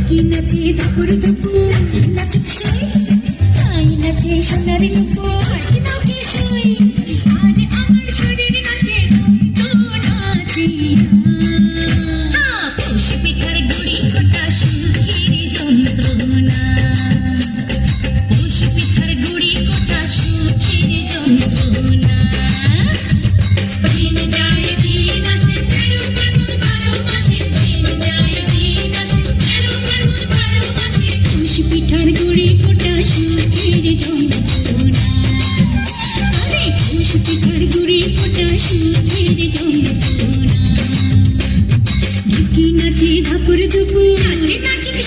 কি নাচে ধাপুর ধাপুর নাচুক সই তাই নাচে সোনার নুপুর কি নাচে সই আর আমার শরীর নাচে তো নাচি পৌষ পিঠার গুড়ি কটা সুখের যন্ত্রণা পৌষ পিঠার গুড়ি কটা সুখের যন্ত্রণা দিন যায় দিন আসে 13 মাসে দিন যায় দিন আসে 13 মাসে পৌষ পিঠার গুড়ি কটা সুখের যন্ত্রণা আরে পৌষ পিঠার গুড়ি কটা সুখের যন্ত্রণা ঢুকি নাচে ধাপুর দুপুর নাচে নাচুক